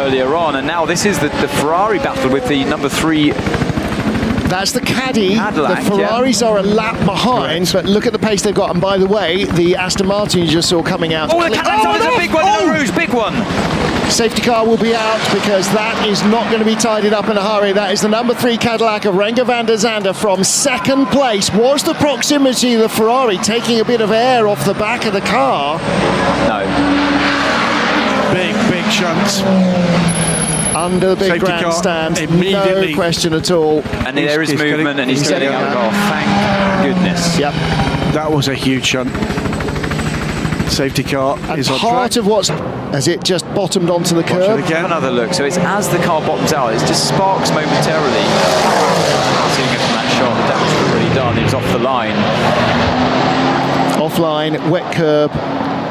earlier on, and now this is the Ferrari battle with the number 3. That's the Caddy. Cadillac, the Ferraris are a lap behind, but look at the pace they've got. And by the way, the Aston Martin you just saw coming out. Oh, the Cadillac's a big one in the Rouge, big one. Safety car will be out because that is not going to be tidied up in a hurry. That is the number 3 Cadillac of Renger van der Zande from 2nd place. Was the proximity of the Ferrari taking a bit of air off the back of the car? No. Big shunts. Under the big grandstand, no question at all. And there is movement, and he's getting out. Oh, thank goodness. Yep. That was a huge shunt. Safety car is on track. Part of what's as it just bottomed onto the curb. Have another look. So it's as the car bottoms out, it just sparks momentarily. Seeing it from that shot, the damage was already done. It was off the line. Offline, wet curb.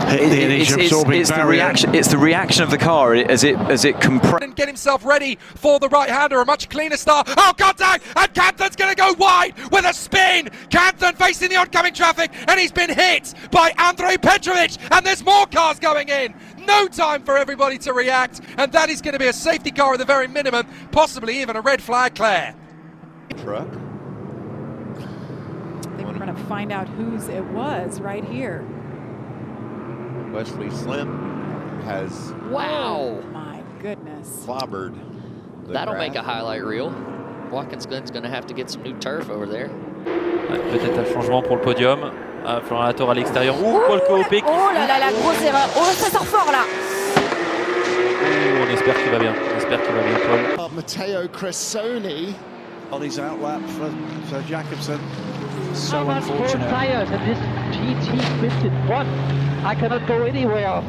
It's the reaction of the car as it compresses. And get himself ready for the right-hander, a much cleaner start. Oh, contact! And Canthan's going to go wide with a spin. Canthan facing the oncoming traffic, and he's been hit by Andrej Petrovic. And there's more cars going in. No time for everybody to react, and that is going to be a safety car at the very minimum, possibly even a red flag, Claire. Truck. I think we're going to find out whose it was right here. Wesley Slim has wow, my goodness, clobbered. That'll make a highlight reel. Watkins Glen's going to have to get some new turf over there. Peut-être un changement pour le podium. Florian Latour à l'extérieur. Paul Koopik. Oh là là, la grosse erreur. Oh, ça sort fort là. On espère qu'il va bien. On espère qu'il va bien, Paul. Matteo Cressoni on his outlap for Jakobsen. So unfortunate. Tires and this GT51. I cannot go anywhere.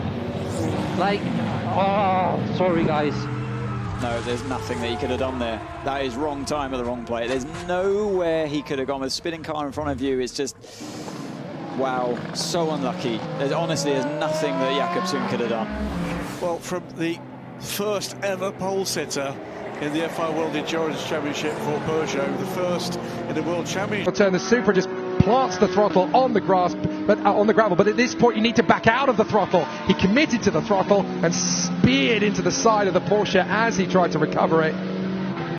Like, oh, sorry guys. No, there's nothing that he could have done there. That is wrong time at the wrong play. There's nowhere he could have gone with a spinning car in front of you. It's just, wow, so unlucky. Honestly, there's nothing that Jakobsen could have done. Well, from the first ever pole sitter in the FI World Endurance Championship for Peugeot, the first in the World Championship. Turn the Supra just plants the throttle on the grass, but on the gravel. But at this point, you need to back out of the throttle. He committed to the throttle and speared into the side of the Porsche as he tried to recover it.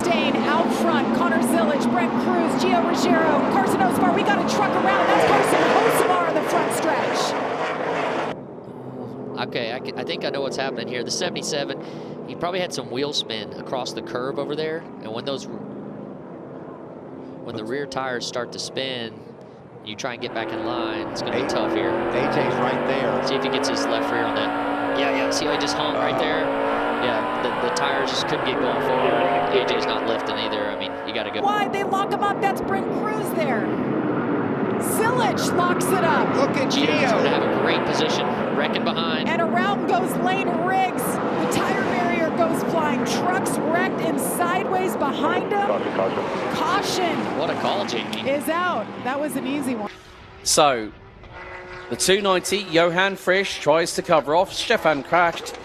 Dane out front, Connor Zillage, Brent Cruz, Gio Ruggiero, Carson Osbar. We got a truck around. That's Carson Osbar in the front stretch. Okay, I think I know what's happening here. The 77, he probably had some wheel spin across the curb over there, and when the rear tires start to spin, you try and get back in line. It's going to be tough here. AJ's right there. See if he gets his left rear on that. Yeah. See how he just hung right there? Yeah, the tires just couldn't get going forward. AJ's not lifting either. I mean, you got to go. Why? They lock him up. That's Brent Cruz there. Zillage locks it up. Look at Gio. Gio's going to have a great position, wrecking behind. And around goes Lane Riggs. The tire barrier goes flying. Trucks wrecked and sideways behind him. Caution. What a call, Jamie. Is out. That was an easy one. So, the 290, Johan Frisch tries to cover off. Stefan Kracht.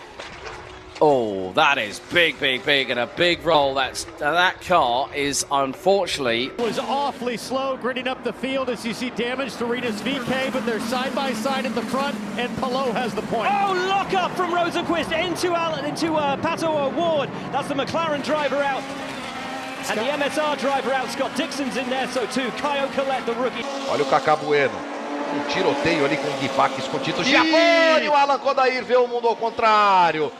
Oh, that is big, and a big roll. That car is unfortunately was awfully slow, gritting up the field as you see damage to Rinus VK, but they're side by side in the front, and Pilot has the point. Oh, lock up from Rosenquist into Pato Award. That's the McLaren driver out. And the MSR driver out. Scott Dixon's in there, so too. Caio Collet, the rookie. Olha o Kaká Bueno. Tiroteio ali com o Gui Paques com o Tito Giafone. O Alan Kodair vê o mundo ao contrário.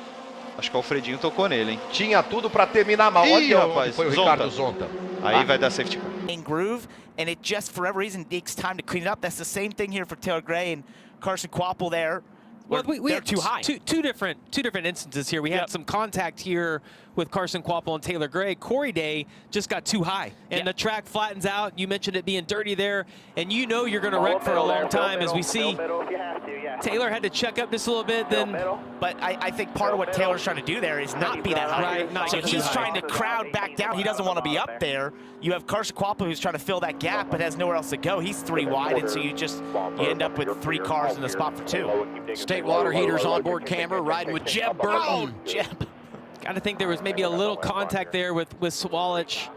Acho que o Alfredinho tocou nele, hein? Tinha tudo para terminar mal. Olha, rapaz, foi o Ricardo Zonta. Aí vai dar safety car. In groove, and it just, for whatever reason, takes time to clean it up. That's the same thing here for Taylor Gray and Carson Kvapil there. Well, we they're had too high. Two different instances here. We had some contact here with Carson Kvapil and Taylor Gray. Corey Day just got too high, and the track flattens out. You mentioned it being dirty there, and you know you're going to wreck for a long time. As we see, Taylor had to check up just a little bit. But I think part of what Taylor's trying to do there is not be that high. Right, so he's trying to crowd back down. He doesn't want to be up there. You have Carson Kvapil who's trying to fill that gap, but has nowhere else to go. He's 3 wide, and so you end up with 3 cars in the spot for 2. State water heaters onboard camera riding with Jeb Burton. Oh, Jeb. Got to think there was maybe a little contact there with Swalich.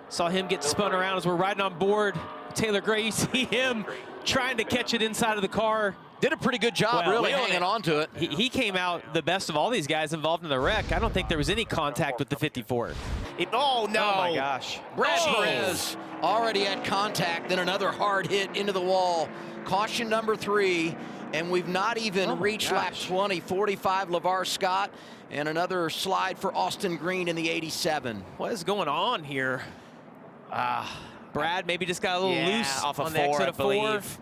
Saw him get spun around as we're riding on board. Taylor Gray, you see him trying to catch it inside of the car. Did a pretty good job really hanging on to it. He came out the best of all these guys involved in the wreck. I don't think there was any contact with the 54. Oh, no. Oh, my gosh. Brad Perez already had contact, then another hard hit into the wall. Caution number 3, and we've not even reached lap 20. 45, LeVar Scott, and another slide for Austin Green in the 87. What is going on here? Brad maybe just got a little loose off of on the 4, exit I of 4. believe.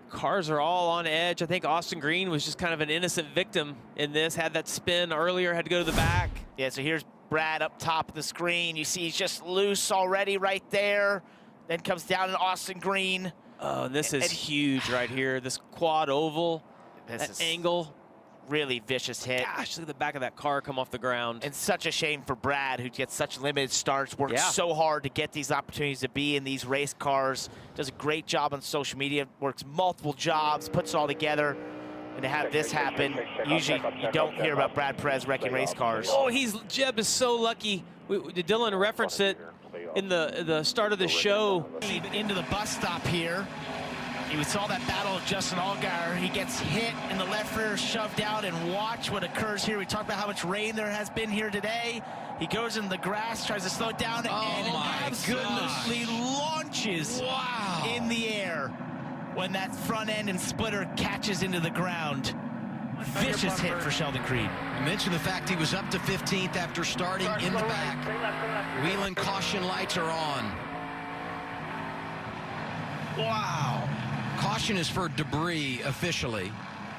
Cars are all on edge. I think Austin Green was just kind of an innocent victim in this. Had that spin earlier, had to go to the back. Yeah, so here's Brad up top of the screen. You see he's just loose already right there. Then comes down to Austin Green. Oh, this is huge right here. This quad oval, that angle. Really vicious hit. Gosh, look at the back of that car come off the ground. And such a shame for Brad, who gets such limited starts, works so hard to get these opportunities to be in these race cars, does a great job on social media, works multiple jobs, puts it all together. And to have this happen, usually you don't hear about Brad Perez wrecking race cars. Oh, Jeb is so lucky. Dylan referenced it in the start of the show. Into the bus stop here. We saw that battle of Justin Allgaier. He gets hit in the left rear, shoved out, and watch what occurs here. We talked about how much rain there has been here today. He goes in the grass, tries to slow it down, and absolutely launches in the air when that front end and splitter catches into the ground. Vicious hit for Sheldon Creed. I mentioned the fact he was up to 15th after starting in the back. Wheel caution lights are on. Wow. Caution is for debris officially.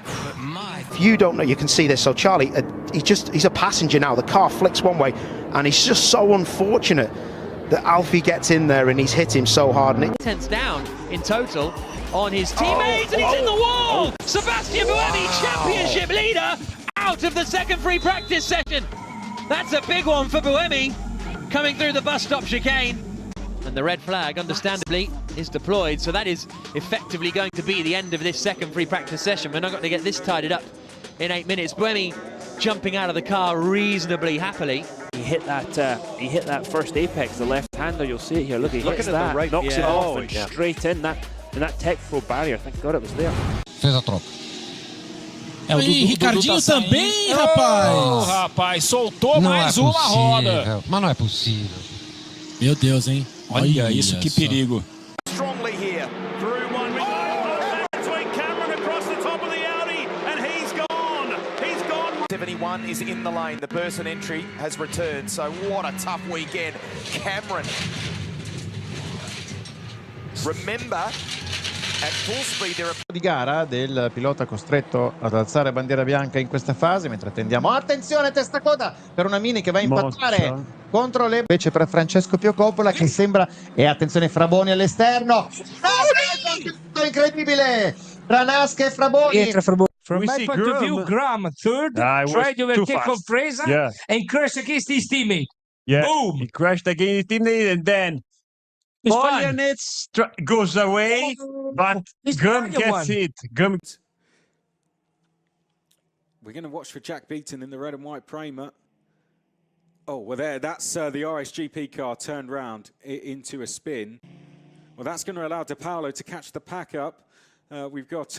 But my... If you don't know, you can see this. So Charlie, he's a passenger now. The car flicks one way, and it's just so unfortunate that Alfie gets in there and he's hit him so hard. And tenths down in total on his teammates, and he's in the wall! Sebastian Buemi, championship leader, out of the second free practice session. That's a big one for Buemi, coming through the bus stop chicane. And the red flag, understandably, is deployed, so that is effectively going to be the end of this second free practice session. We're not going to get this tidied up in 8 minutes. Buemi jumping out of the car reasonably happily. He hit that first apex, the left-hander. You'll see it here. Look, he hits that, the right, knocks it off, and straight in that tech pro barrier. Thank God it was there. Fez a troca. E Ricardinho também, rapaz! Oh, rapaz, soltou mais uma roda. Mas não é possível. Meu Deus, hein? Olha isso, que perigo. Strongly here, through one. Between Cameron across the top of the Audi, and he's gone. He's gone. 71 is in the lane. The person entry has returned. So what a tough weekend. Cameron. Remember, at full speed there are... Di gara del pilota costretto ad alzare bandiera bianca in questa fase, mentre attendiamo, attenzione, testa coda per una Mini che va a impattare contro le, invece per Francesco Piocoppola che sembra, e attenzione Fraboni all'esterno, incredibile tra Nasca e Fraboni. From my point of view, Graham third, tried to overtake from Fraser and crashed against his teammate. Boom! He crashed against his teammate, and then Polyanitz goes away, but Gum gets it. Gum. We're going to watch for Jack Beaton in the red and white Prema. Oh, well, that's the RSGP car turned round into a spin. Well, that's going to allow De Paolo to catch the pack up. We've got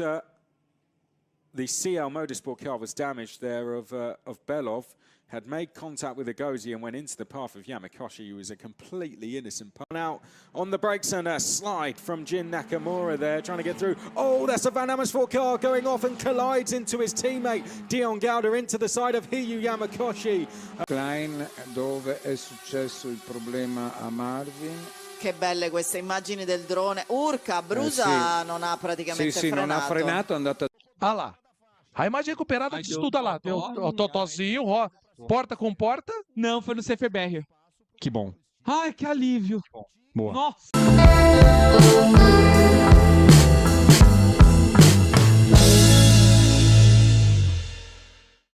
the CL Motorsport car was damaged there of Belov. Had made contact with Agosi and went into the path of Yamakoshi, who was a completely innocent punt. Out on the brakes and a slide from Jin Nakamura there, trying to get through. Oh, that's a Van Amersfoort car going off and collides into his teammate. Dion Gauda into the side of Hiyu Yamakoshi. Klein, dove è successo il problema a Marvin. Che belle queste immagini del drone. Urca, Brusa non ha praticamente frenato. Non ha frenato, è andata... Ah lá. A imagem recuperada disso tudo lá. Tem o Totozinho, ó. Porta com porta? Não, foi no CFBR. Que bom. Ai, que alívio. Boa. Nossa.